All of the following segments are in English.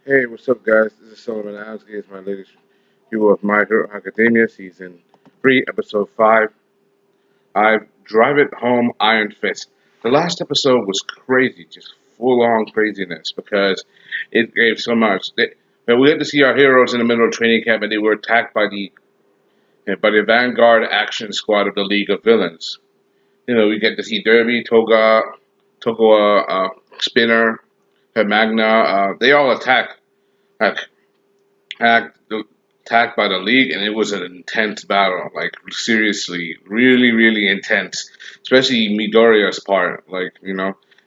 Hey, what's up, guys? This is Sellavin. It's my latest review of My Hero Academia, Season 3, Episode 5. I Drive It Home, Iron Fist. The last episode was crazy, just full on craziness, because it gave so much. We had to see our heroes in the middle of training camp, and they were attacked by the Vanguard Action Squad of the League of Villains. We get to see Derby, Toga, Spinner, Magna. They all attack attacked attacked by the league, and it was an intense battle. Like seriously, really, really intense. Especially Midoriya's part.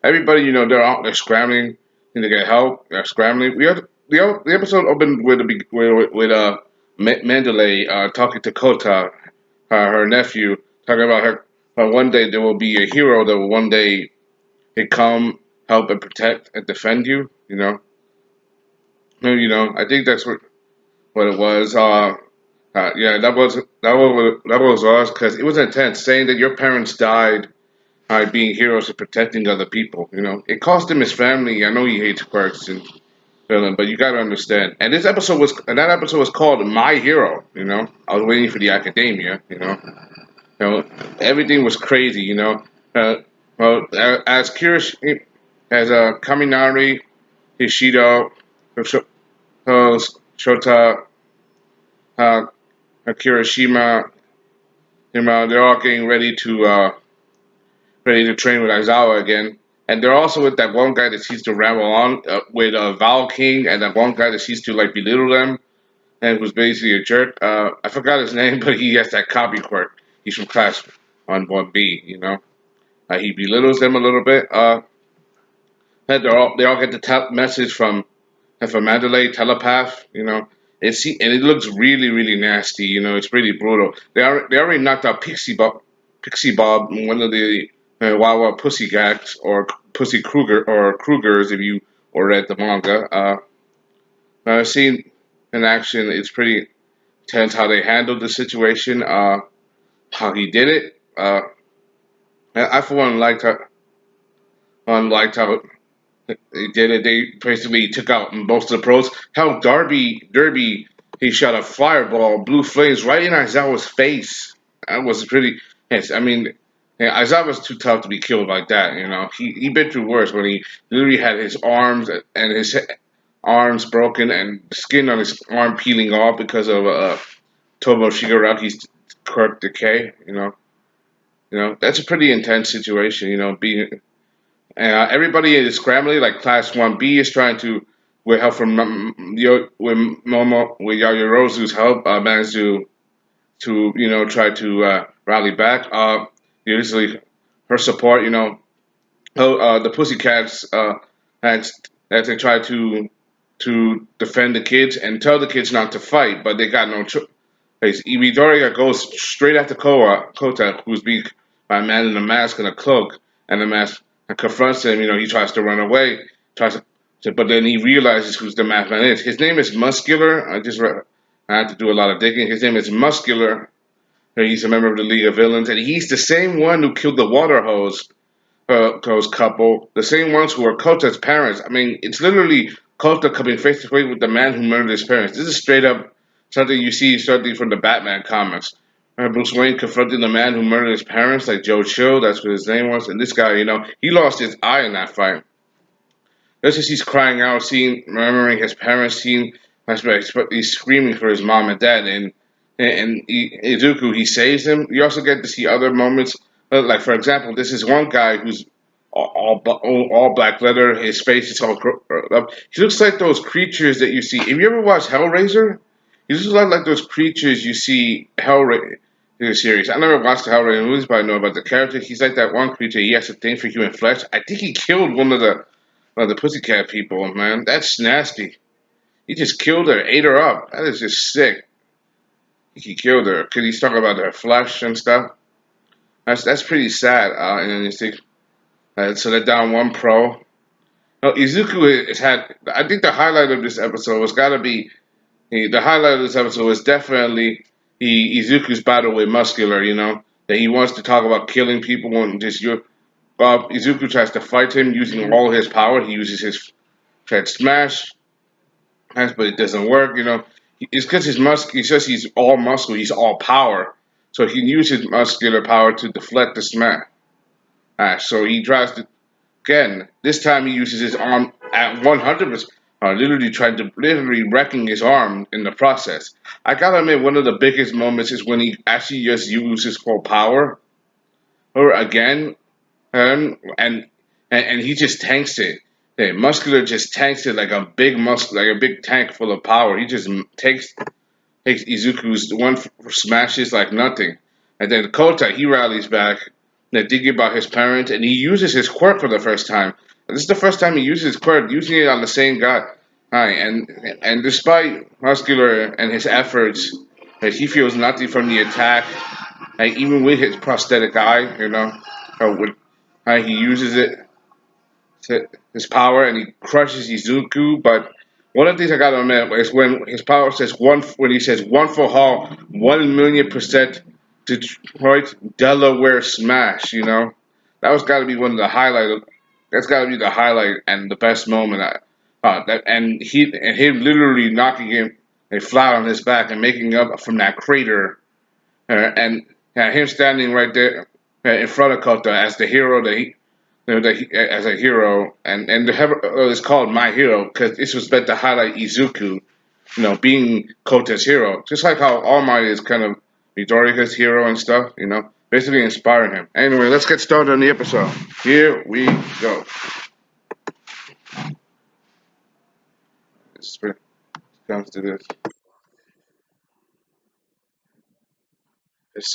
Everybody, they're scrambling and to get help. They're scrambling. The episode opened with Mandalay talking to Kota, her nephew, talking about her one day there will be a hero that will one day come help and protect and defend you. I think that's what it was. Yeah, that was us because it was intense. Saying that your parents died by being heroes and protecting other people. It cost him his family. I know he hates quirks and villain, but you got to understand. And that episode was called My Hero. I was waiting for the academia. Everything was crazy. Uh, as Kirish, as Kaminari, Hishido, Shota, uh, Kirishima, they're all getting ready to train with Aizawa again. And they're also with that one guy that seems to ramble on with Val King, and that one guy that seems to like belittle them, and who's basically a jerk. I forgot his name, but he has that copy quirk. He's from class on 1B. He belittles them a little bit. And they all get the message from Mandalay telepath. And it looks really really nasty. It's pretty brutal. They already knocked out Pixie Bob, one of the Wawa Pussycats or Pussy Krugers if you or read the manga. I've seen in action. It's pretty intense how they handled the situation. How he did it. I for one liked how they did it. They basically took out most of the pros. How Derby, he shot a fireball, blue flames right in Aizawa's face. That was pretty. Yes, I mean, yeah, Aizawa's too tough to be killed like that. He been through worse when he literally had his arms and his arms broken and skin on his arm peeling off because of Tomo Shigaraki's quirk decay. That's a pretty intense situation. Being everybody is scrambling. Like Class 1B is trying to, with help from with Yayorozu's help, manage to try to rally back. Usually, her support. The Pussycats had as they try to defend the kids and tell the kids not to fight, but they got no choice. Midoriya goes straight after Kota, who's being by a man in a mask and a cloak and a mask, and confronts him. He tries to run away, but then he realizes who's the masked man is. His name is Muscular. I had to do a lot of digging. His name is Muscular. He's a member of the League of Villains, and he's the same one who killed the water hose couple, the same ones who are Kota's parents. I mean, it's literally Kota coming face to face with the man who murdered his parents. This is straight up something you see something from the Batman comics. Bruce Wayne confronting the man who murdered his parents, like Joe Chill, that's what his name was. And this guy, he lost his eye in that fight. Just as he's crying out, remembering his parents, he's screaming for his mom and dad. And Izuku, he saves him. You also get to see other moments. Like, for example, this is one guy who's all black leather. His face is all curled up. He looks like those creatures that you see. If you ever watch Hellraiser, he looks a lot like those creatures you see Hellraiser in the series. I never watched the Hellraiser movies, but I know about the character. He's like that one creature. He has a thing for human flesh. I think he killed one of the Pussycat people, man. That's nasty. He just killed her, ate her up. That is just sick. He killed her because he's talking about her flesh and stuff. That's pretty sad. And then you think, so they're down one pro. No, Izuku has had. I think the highlight of this episode was got to be the highlight of this episode was definitely Izuku's battle with Muscular. That he wants to talk about killing people and just Izuku tries to fight him using all his power. He uses his Tread Smash. but it doesn't work. It's because he says he's all muscle, he's all power, so he can use his muscular power to deflect the smash. So he tries to again. This time he uses his arm at 100%, literally wrecking his arm in the process. I gotta admit, one of the biggest moments is when he actually just uses his full power, or again, and he just tanks it. Hey, Muscular just tanks it like a like a big tank full of power. He just takes Izuku's smashes like nothing, and then Kota he rallies back. They're thinking about his parents, and he uses his quirk for the first time. This is the first time he uses his quirk, using it on the same guy. Hi, and despite Muscular and his efforts, he feels nothing from the attack. Like even with his prosthetic eye, with how he uses it his power and he crushes Izuku. But one of the things I gotta admit is when his power says when he says one for all, 1,000,000% Detroit Delaware smash. That was gotta be one of the highlight. That's gotta be the highlight and the best moment. And him literally knocking him flat on his back and making up from that crater, and him standing right there in front of Kota as the hero as a hero, and it's called My Hero because this was meant to highlight Izuku, being Kota's hero, just like how All Might is kind of Midoriya's hero and stuff, basically inspiring him. Anyway, let's get started on the episode. Here we go. This comes to this. It's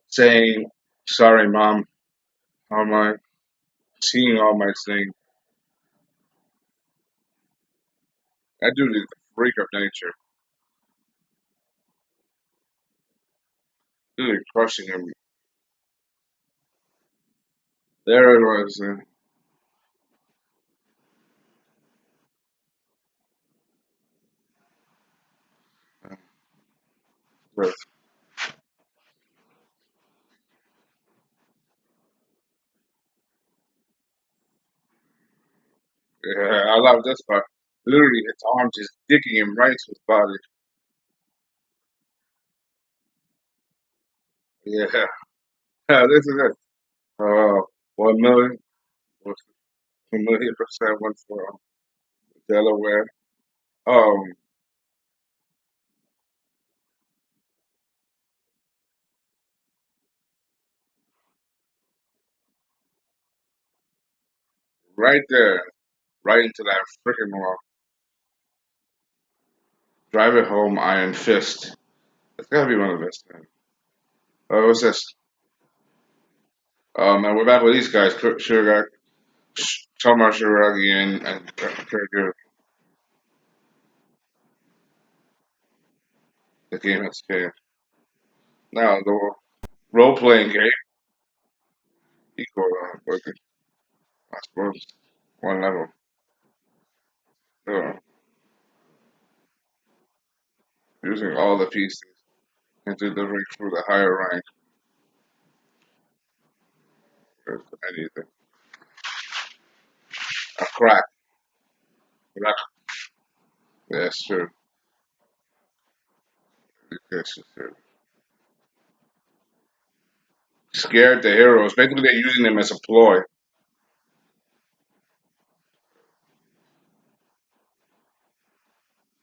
saying, sorry, mom. All my seeing All my saying, that dude is a freak of nature. Dude, crushing him. There it was. Uh, Yeah, I love this part. Literally, his arm just digging him right to his body. Yeah, yeah, this is it. 1 million, 1,000,000% one for Delaware. Um, right there, right into that freaking wall. Drive it home, Iron Fist. It's gotta be one of the best. Man. What's this? And we're back with these guys: Sugar, Tomar Shiragi, and Kurt. The game has came. Now the role playing game equal, but I suppose one level. So, using all the pieces and delivering through the higher rank of anything. A crack. Crack. That's true. That's true. Scared the heroes. Basically, they're using them as a ploy.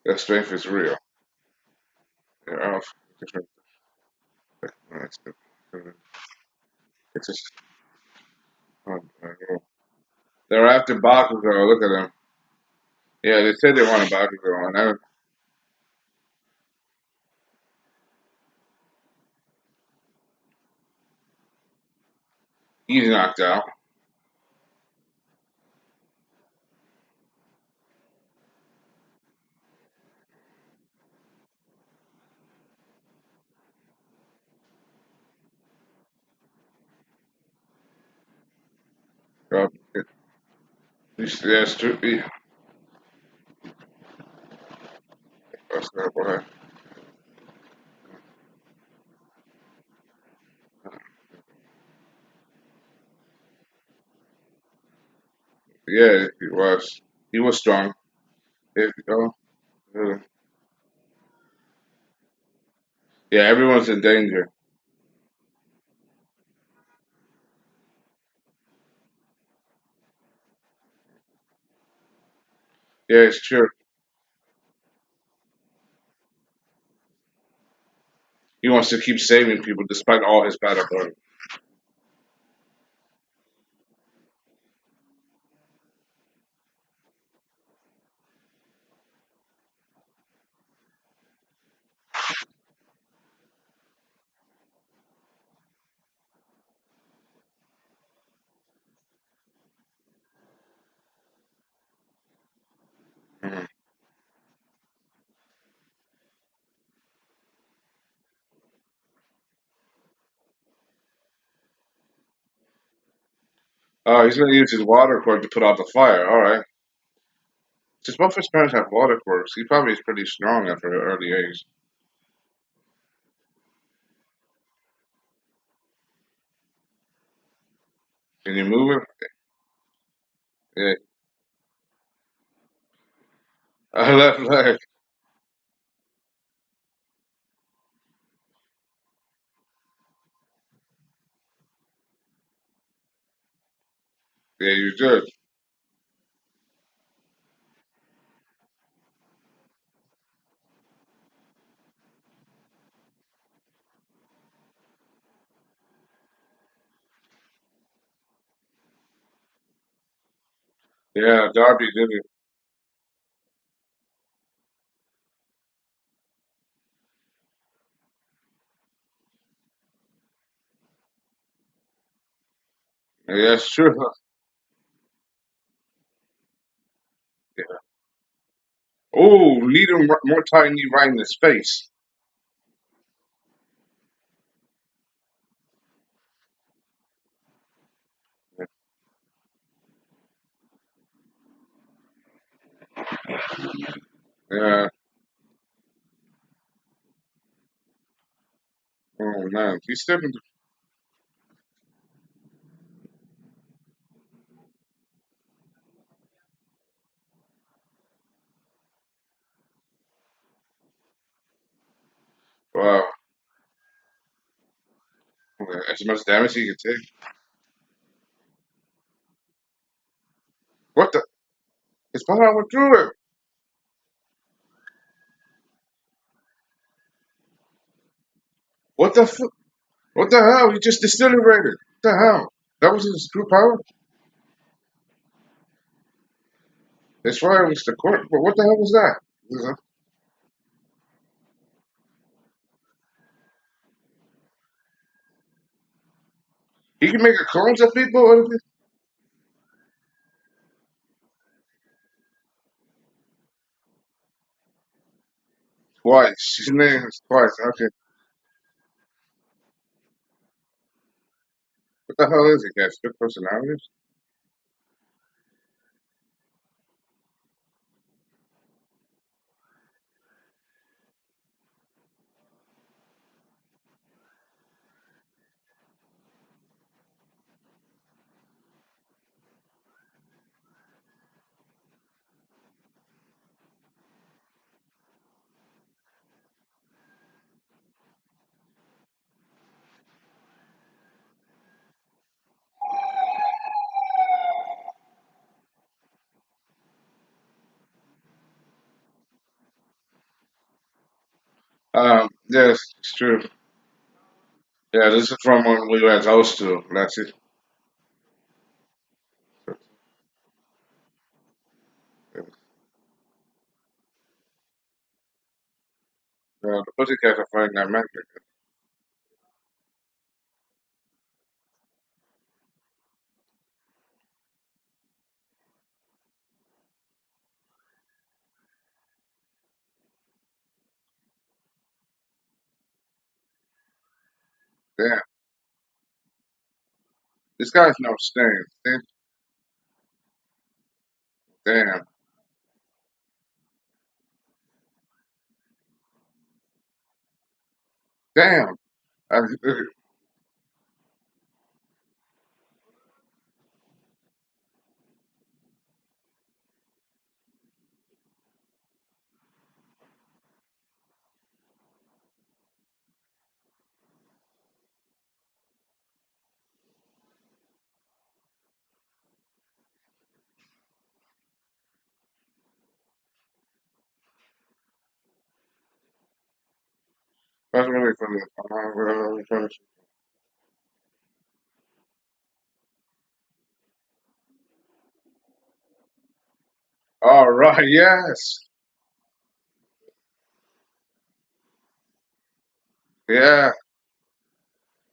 Their strength is real. They're off different. It's it's just, oh, they're after Bakugo. Look at them. Yeah, they said they wanted Bakugo, and he's knocked out. Uh, That's true. That's not what Yeah, he was. He was strong. If, you know. Uh, yeah, everyone's in danger. Yeah, it's true. He wants to keep saving people despite all his bad ability. Mhm. Oh, he's gonna use his water cord to put out the fire. All right. Since both his parents have water cords, he probably is pretty strong at an early age. Can you move it? Yeah. Left leg. Yeah, you good. Yeah, Darby did it. Yeah, that's true. Yeah. Oh, lead him more tiny right in his face. Yeah. Oh man, he's stepping. Wow. As much damage he can take. What the? His power withdrew it. What the? What the hell? He just disintegrated. What the hell? That was his true power. His fire was the court. But what the hell was that? He can make a clones of people. Twice. His name is twice. Okay. What the hell is he? Got split personalities? Yes, it's true. Yeah, this is from when we were at house too. That's it. The pussycats are fighting that magic. Damn, this guy's no stain. Damn, damn. I, That's really funny. All right, yes, yeah,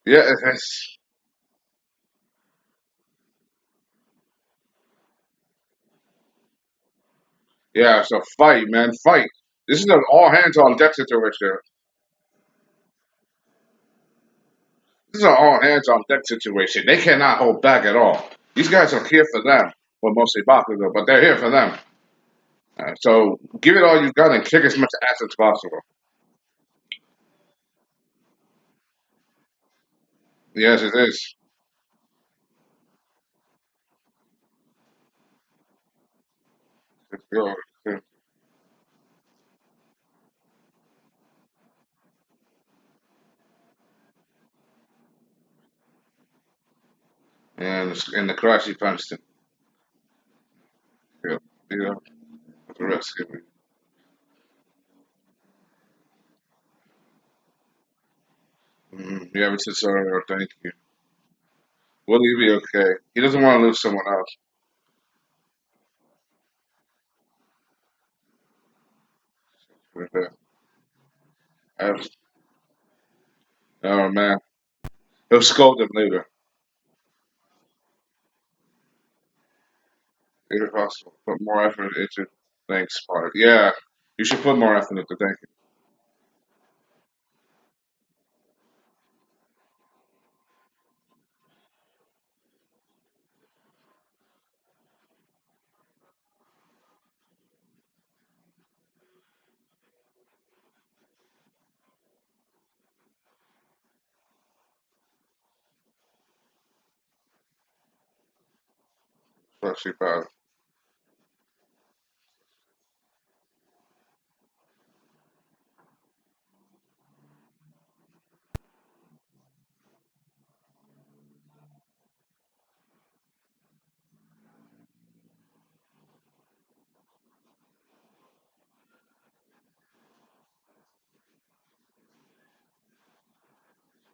yeah, yeah. So fight, man, fight. This is an all hands on deck situation. This is an all hands on deck situation. They cannot hold back at all. These guys are here for them. Well, mostly Bakugo, but they're here for them. So give it all you've got and kick as much ass as possible. Yes, it is. It's good. And the karate punched him. Yeah, yeah, the rest of it. Yeah, but it's thank you. Will he be okay? He doesn't want to lose someone else. Okay. Uh, Oh man, he'll scold him later. If possible, put more effort into thanks part. Yeah, you should put more effort into thank you. Especially about.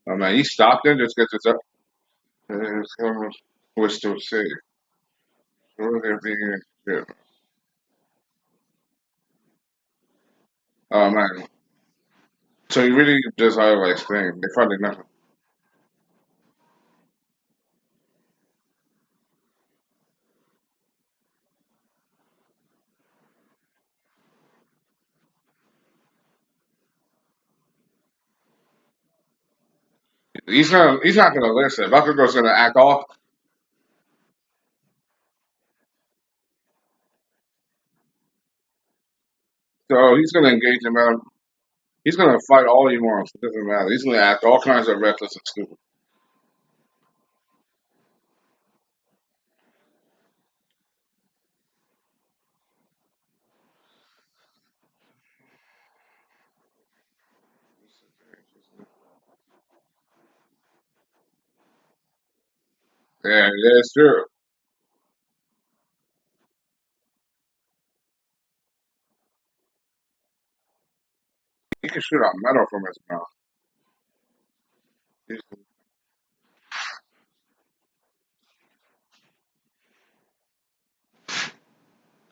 Oh man, he stopped him. Just gets it up. Was to say, yeah. Oh man, so he really just highlights things. They probably nothing. He's not gonna listen. Bakugo's gonna act off. So he's gonna engage him out. He's gonna fight all he wants. It doesn't matter. He's gonna act all kinds of reckless and stupid. Yeah, yeah, it's true. He can shoot out metal from his mouth. He's,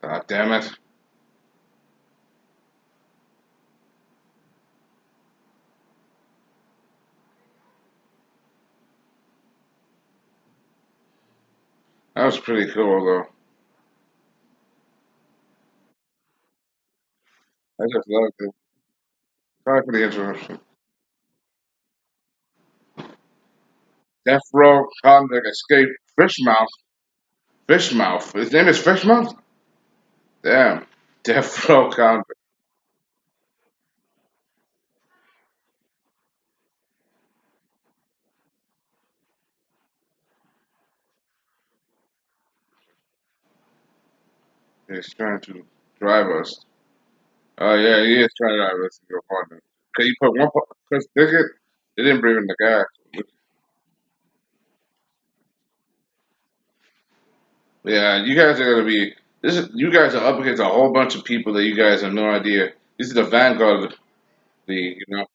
God damn it. That was pretty cool though. I just loved it. Sorry for the interruption. Death Row Convict Escape Fishmouth. Fishmouth. His name is Fishmouth? Damn. Death Row Convict. He's trying to drive us. Oh yeah, he is trying to drive us to your partner. Can you put one because they didn't bring in the gas. Yeah, you guys are gonna be you guys are up against a whole bunch of people that you guys have no idea. This is the vanguard of the you know.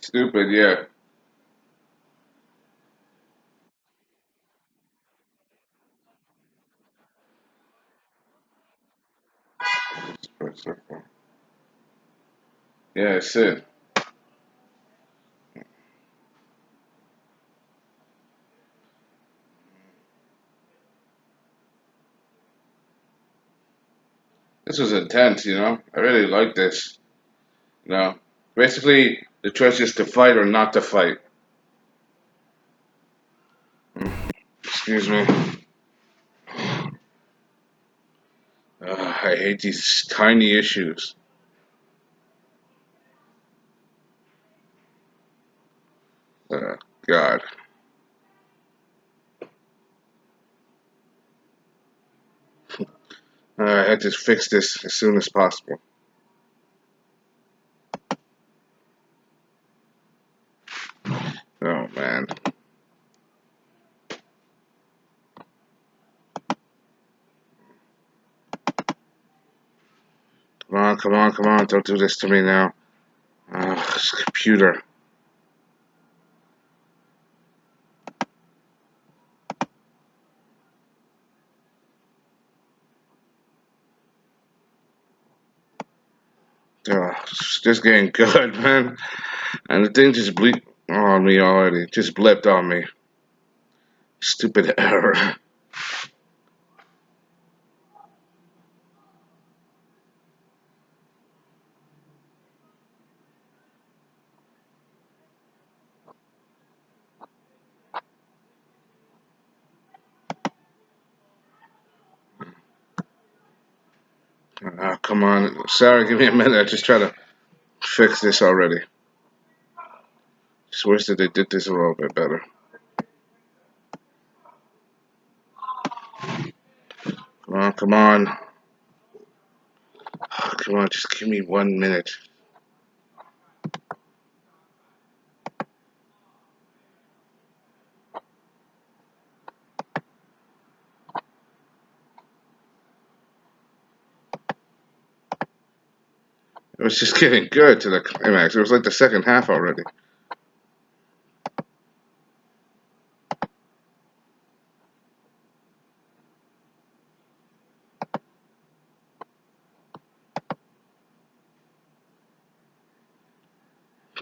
Stupid, yeah. Yeah, that's it. This was intense, you know. I really like this. You know, basically the choice is to fight or not to fight. Excuse me. I hate these tiny issues. Uh, God. I had to fix this as soon as possible. Oh man. Come on, come on, come on. Don't do this to me now. This computer. It's just getting good, man. And the thing just bleep on me already. Just blipped on me. Stupid error. Come on. Sorry, give me a minute. I just try to fix this already. Just wish that they did this a little bit better. Come on, come on. Come on, just give me 1 minute. It was just getting good to the climax. It was like the second half already.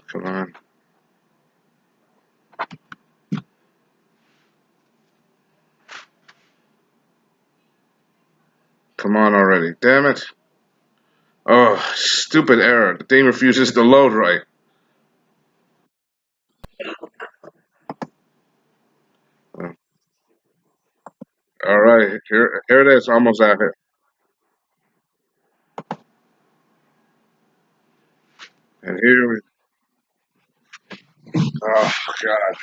Come on. Come on already. Damn it. Oh, stupid error. The thing refuses to load right. Uh, all right, here it is. Almost at it. And here we. Oh God!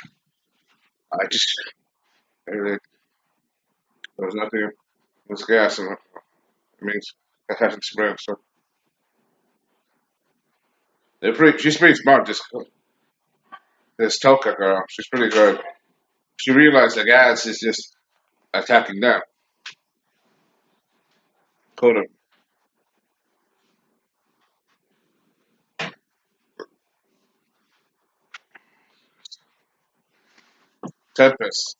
I just. There was nothing. There's gas in it. It means it hasn't spread. So she's pretty smart. This Toka girl. She's pretty good. She realized the gas is just attacking them. Kota, Tempest,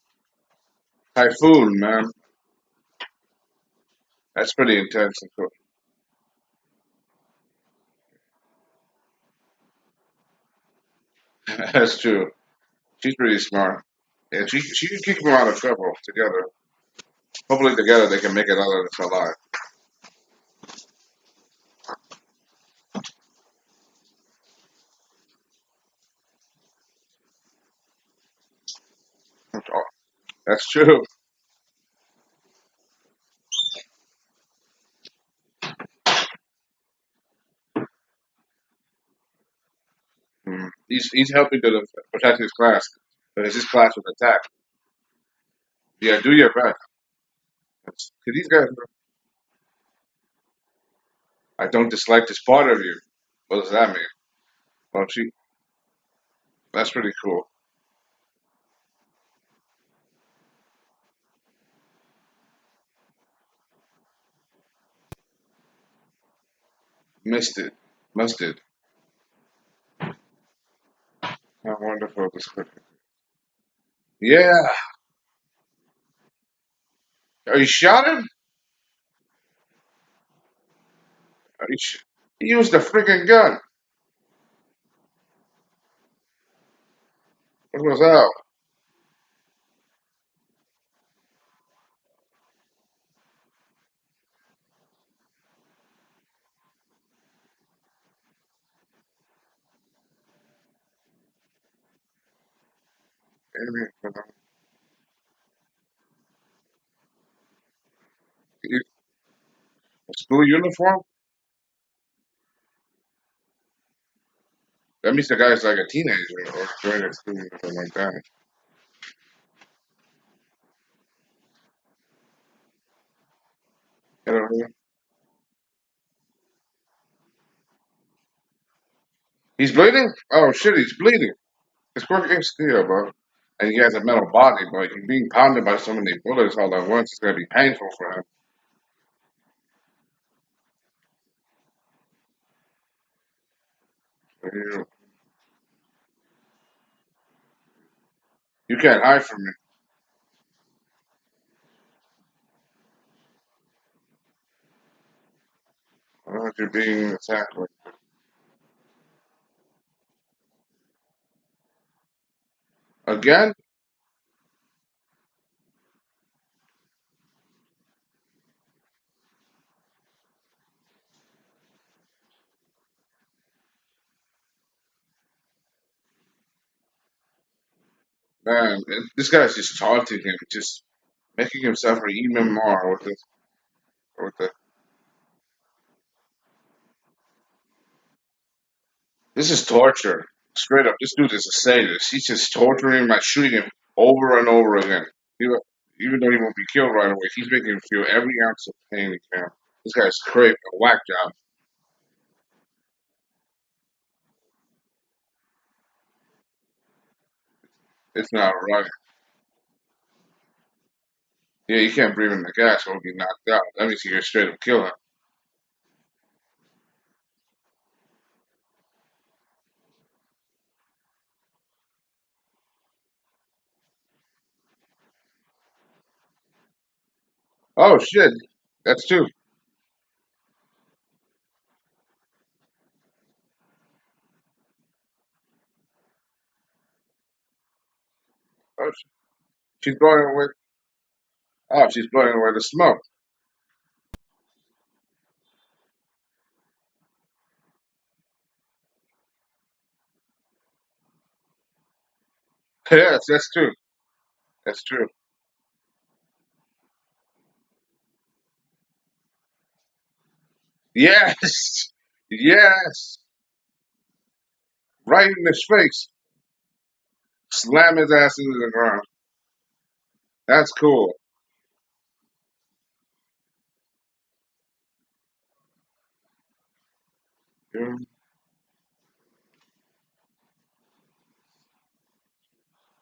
Typhoon, man. That's pretty intense and cool. That's true. She's pretty smart. And she can keep them out of trouble together. Hopefully together they can make it out of this alive. Oh, that's true. He's helping to protect his class because his class was attacked. Yeah, do your best. Cause these guys, I don't dislike this part of you. What does that mean? Well, that's pretty cool. Missed it. Must it. Wonderful description. Yeah. Are you shot him? He used a freaking gun. What was out? School uniform? That means the guy's like a teenager or joining a school uniform like that. You know what I mean? He's bleeding? Oh shit, he's bleeding. His quick is steel, bro. And he has a metal body, but he's being pounded by so many bullets all at once. It's gonna be painful for him. You, you can't hide from me. You're being attacked. Again? Man, this guy's just taunting him, just making himself even more with the. This is torture. Straight up, this dude is a sadist. He's just torturing him by shooting him over and over again. He, even though he won't be killed right away, he's making him feel every ounce of pain he can. This guy's crazy, a whack job. It's not right. Yeah, you can't breathe in the gas or he'll be knocked out. That means you can straight up kill him. Oh shit, that's two. Oh, she's blowing away. Oh, she's blowing away the smoke. Yes, that's true. That's true. Yes, yes, right in his face. Slam his ass into the ground. That's cool. Yeah.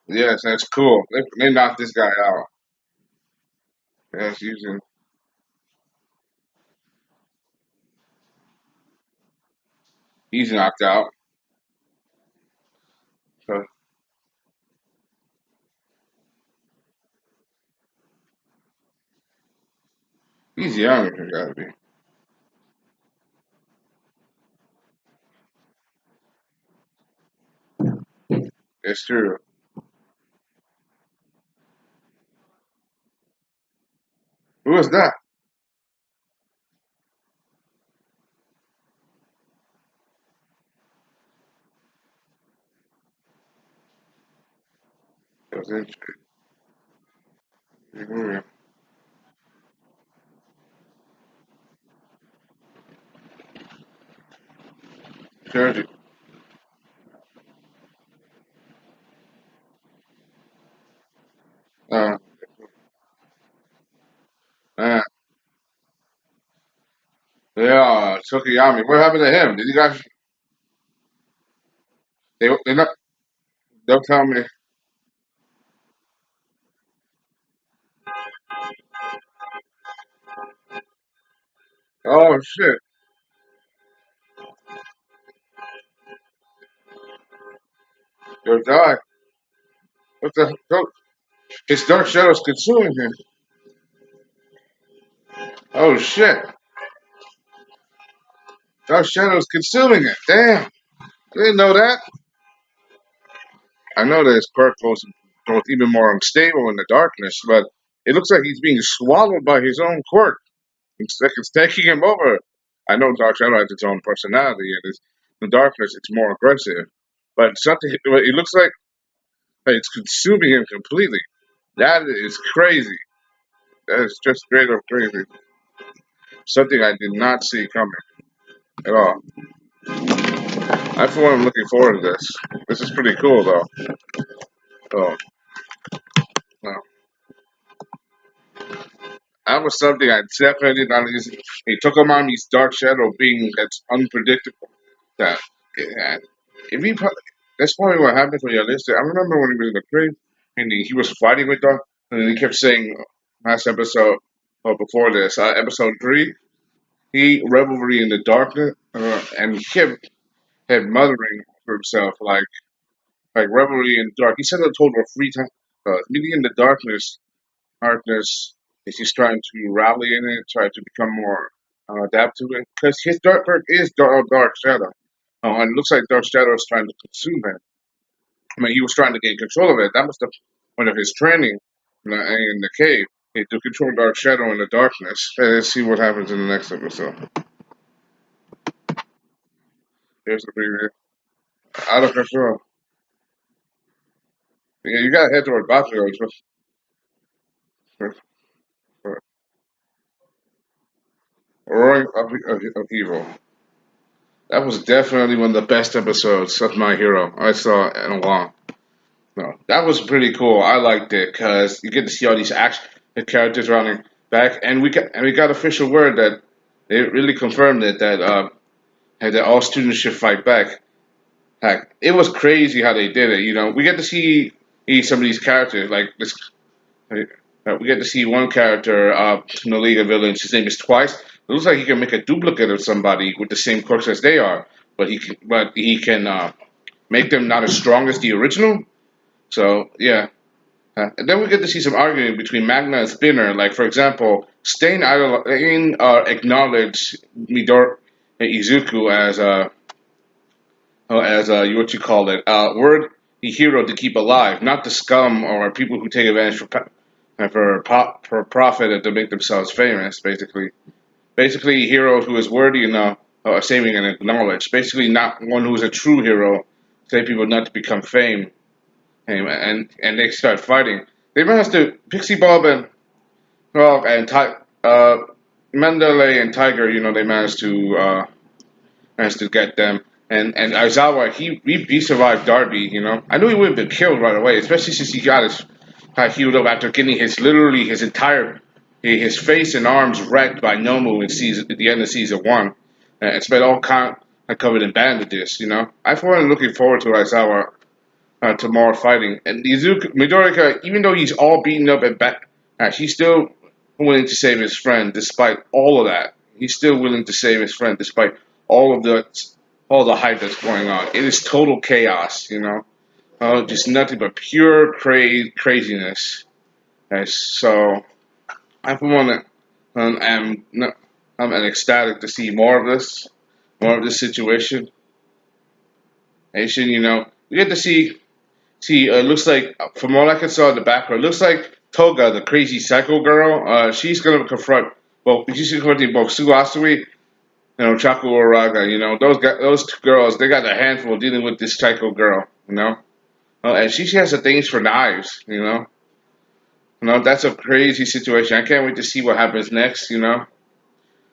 Yes, that's cool. They knocked this guy out. Yes, he's knocked out. So he's young. He gotta be. It's true. Who is that? It was interesting. Sure. Uh, man. Yeah, Sukiyami. What happened to him? Did you guys? They not. They'll tell me. Oh shit. Your die. What the hell? His dark shadow's consuming him. Oh shit. Dark shadow's consuming it. Damn. I didn't know that. I know that his quirk goes even more unstable in the darkness, but it looks like he's being swallowed by his own quirk. It's like it's taking him over. I know Dark Shadow has its own personality, and it's, in the darkness it's more aggressive. But something it looks like it's consuming him completely. That is crazy. That is just straight up crazy. Something I did not see coming at all. I for one am looking forward to this. This is pretty cool though. So no. That was something I definitely did not use. He took him on his Dark Shadow being that's unpredictable. That yeah, if he pro- that's probably what happened for Yalista. I remember when he was in the crib and he was fighting with them, and he kept saying last episode or before this, episode 3, he revelry in the darkness, and he kept had muttering to himself like revelry in the dark. He said a total of 3 times. Meeting in the darkness is he's trying to rally in it, try to become more adapt to it, because his dark perk is dark shadow. And it looks like Dark Shadow is trying to consume him. I mean, he was trying to gain control of it. That was the point of his training in the cave. To control Dark Shadow in the darkness. Let's see what happens in the next episode. Here's the preview. Out of control. Yeah, you gotta head toward Bakugo. For, for roaring of evil. That was definitely one of the best episodes of My Hero I saw in a while. No, that was pretty cool. I liked it because you get to see all these action the characters running back, and we got official word that they really confirmed it that all students should fight back. Heck, it was crazy how they did it. We get to see some of these characters like this. We get to see one character in the League of Villains. His name is Twice. It looks like he can make a duplicate of somebody with the same quirks as they are, but he can make them not as strong as the original. So yeah, and then we get to see some arguing between Magna and Spinner. Like, for example, Stain acknowledged Midor Izuku as what you call it, word the hero to keep alive, not the scum or people who take advantage for profit and to make themselves famous. Basically, a hero who is worthy enough of saving and acknowledged. Basically, not one who is a true hero, save people not to become fame. And they start fighting. They managed to Pixie Bob and Frog and Mandalay and Tiger. They managed to get them. And Aizawa, he survived Darby. I knew he would have been killed right away, especially since he got his healed up after getting his entire his face and arms wrecked by Nomu at the end of season 1, and spent all covered in bandages. I for one am looking forward to Aizawa tomorrow fighting. And Midoriya, even though he's all beaten up and back, he's still willing to save his friend despite all of that. He's still willing to save his friend despite all of the hype that's going on. It is total chaos. Just nothing but pure craziness. So I for one I'm ecstatic to see more of this situation. We get to see, it looks like, from what I can saw in the background, it looks like Toga, the crazy psycho girl, she's going to confront, she's confronting both Suasui and Chaku Oraga. Those two girls, they got a handful dealing with this psycho girl. And she has a things for knives. That's a crazy situation. I can't wait to see what happens next. And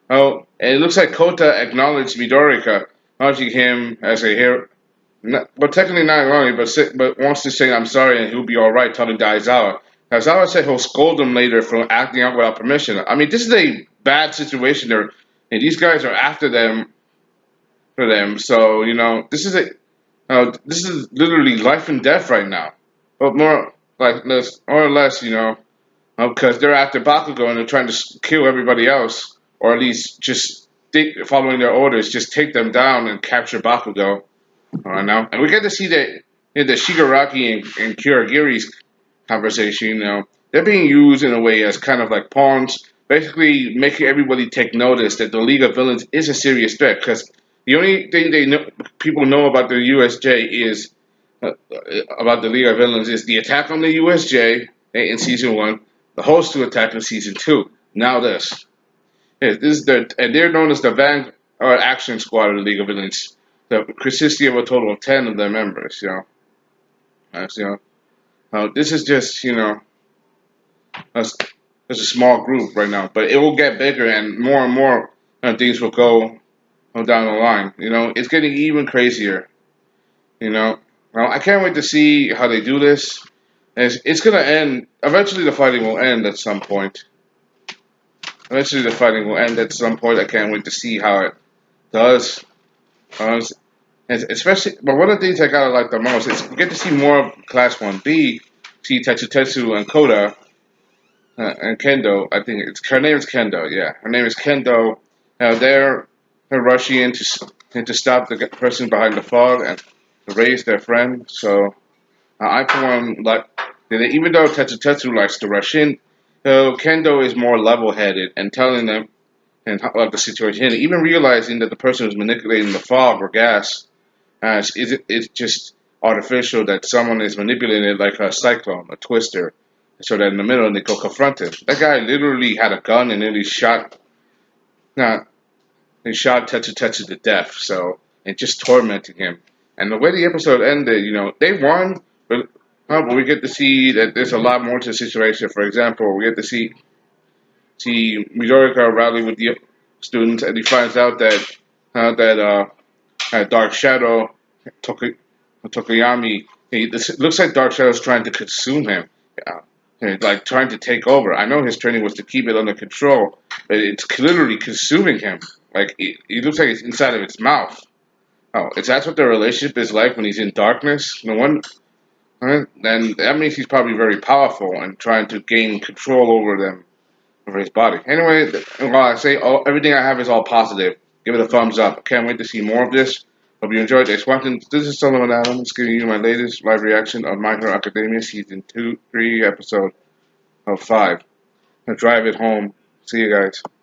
it looks like Kota acknowledged Midorika, acknowledging him as a hero, but technically not only, but wants to say I'm sorry and he'll be all right. Telling Aizawa. Aizawa said he'll scold him later for acting out without permission. I mean, this is a bad situation. And these guys are after them for them. So this is literally life and death right now. But more or less, because they're after Bakugo and they're trying to kill everybody else, or at least just following their orders, just take them down and capture Bakugo. I know. And we get to see that in the Shigaraki and Kurogiri's conversation, they're being used in a way as kind of like pawns, basically making everybody take notice that the League of Villains is a serious threat. Because the only thing people know about the USJ is about the League of Villains is the attack on the USJ in season one, the host to attack in season two. Now this. Yeah, this is and they're known as the Vanguard Action Squad of the League of Villains. Consisting of a total of 10 of their members. As, this is just a, a small group right now, but it will get bigger and more things will go down the line. It's getting even crazier. You know, well, I can't wait to see how they do this. It's gonna end. Eventually, the fighting will end at some point. Eventually, the fighting will end at some point. I can't wait to see how it does. Uh, especially, but one of the things I gotta like the most is we get to see more of Class 1B, see Tetsutetsu and Kota and Kendo. I think her name is Kendo. Yeah, her name is Kendo. They're rushing in to stop the person behind the fog and to raise their friend. So I for one like that even though Tetsutetsu likes to rush in, Kendo is more level-headed and telling them of the situation, even realizing that the person who's manipulating the fog or gas it's just artificial that someone is manipulating it like a cyclone, a twister, so that in the middle they go confront him. That guy literally had a gun and nearly shot, not he shot Tetsu to death. So and just tormenting him. And the way the episode ended, they won, but we get to see that there's a lot more to the situation. For example, we get to see Midoriya rally with the students, and he finds out that Dark Shadow Toku, Tokuyami. It looks like Dark Shadow's trying to consume him. Yeah. Like trying to take over. I know his training was to keep it under control, but it's literally consuming him. Like it looks like it's inside of its mouth. Oh, is that what the relationship is like when he's in darkness? No one. Then that means he's probably very powerful and trying to gain control over them, over his body. Anyway, while I say everything I have is all positive, give it a thumbs up. Can't wait to see more of this. Hope you enjoyed this. This is Sellavin Adams giving you my latest live reaction of My Hero Academia Season 2, 3, Episode of 5. Now drive it home. See you guys.